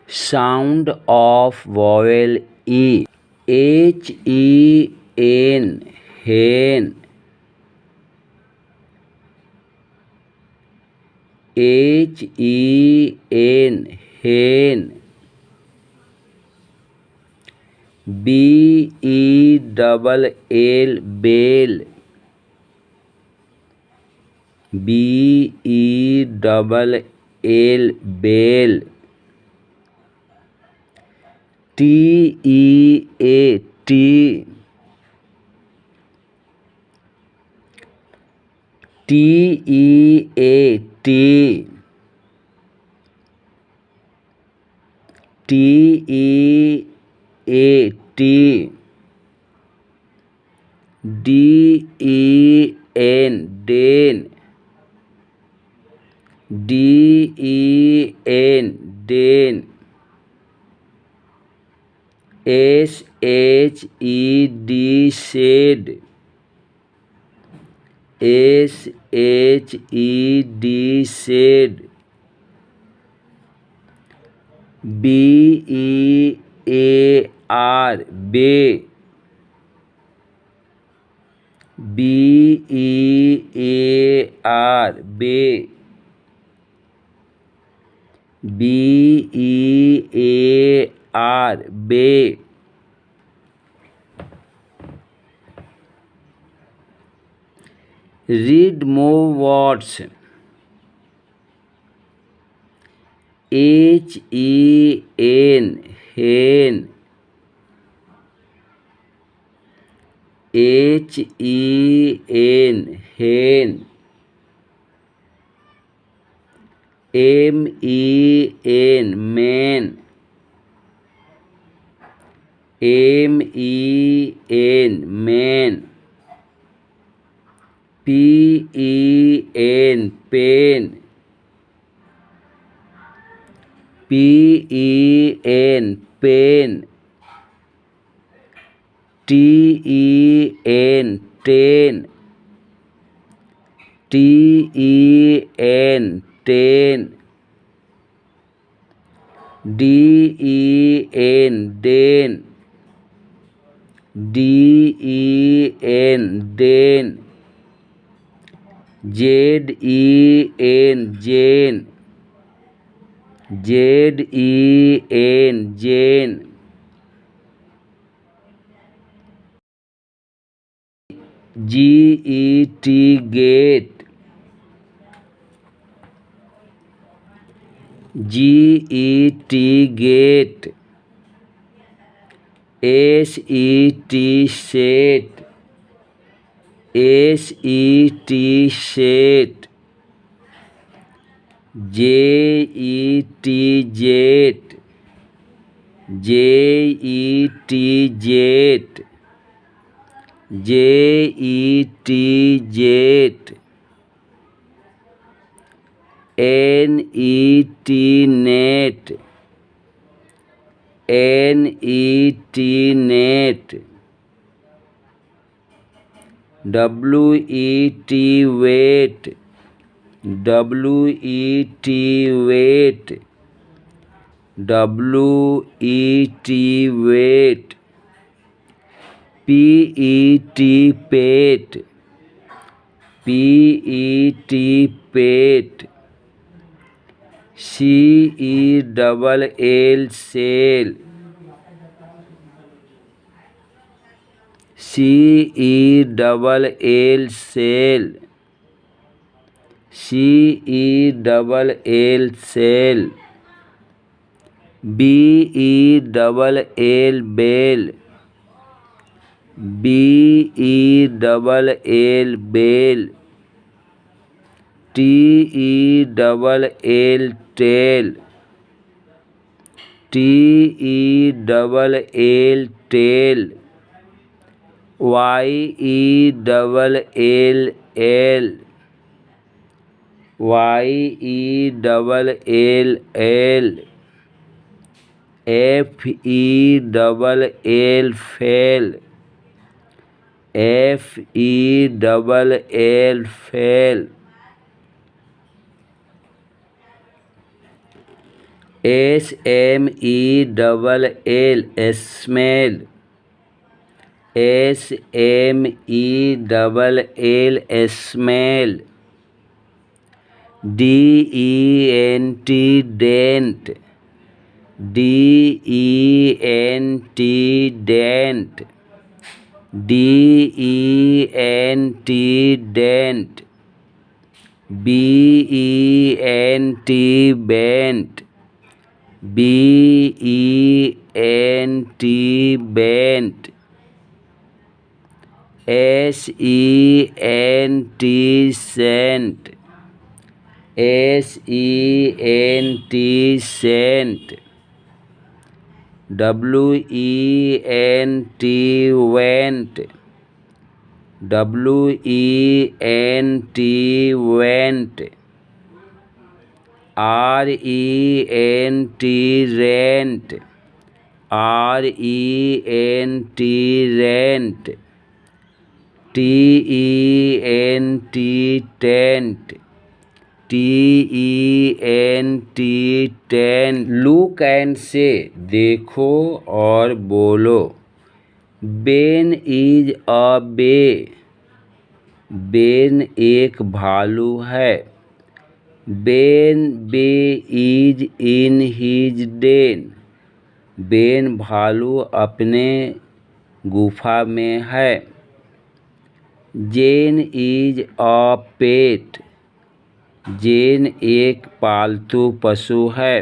Sound of vowel E. Hen, hen. Hen. Bell, bell. Bell, bell. Tea, tea. Tea, tea. Tea, tea. Den, den. Den. Shed, shed. Shed. Bear, bay. Bear, bay. Bear, bay. Read more words. Hen, hen. Hen. Man. Man. Pen, pen. Pen. Ten, ten. Ten. Den. Den. Jen, Jane. Jane. Get, gate. Gate. Set, set. Set. Jet, jet. Jet. Jet. Net, net. Net. Wet, wet. Wet. Wet. Pet, pet. Pet. Cell, cell. Cell, cell. Cell. Bell, bell. Bell, bell. Tell, tell. Tell, tell. Yell, Yell. Fell, fell. Fell. SMELL smell, SMELL smell. DENT dent, DENT dent, DENT dent. BENT bent, BENT bent. SENT scent, SENT scent. WENT went, WENT went. RENT rent, RENT rent. TENT tent, TENT tent. Look and say, देखो और बोलो. Ben is a bear, Ben एक भालू है. Ben bear is in his den, Ben भालू अपने गुफा में है. जेन इज अ पेट, जेन एक पालतू पशु है.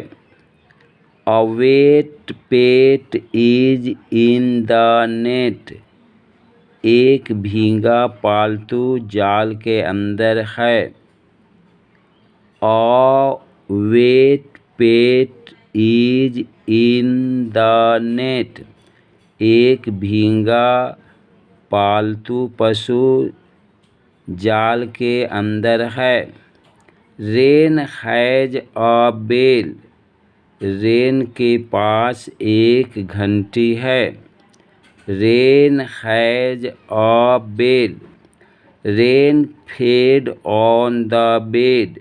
A wet pet is in the net, एक भीगा पालतू जाल के अंदर है. A wet pet is in the net, एक भीगा पालतू पशु जाल के अंदर है. Rain has a bell, rain के पास एक घंटी है. Rain has a bell, rain fed on the bed,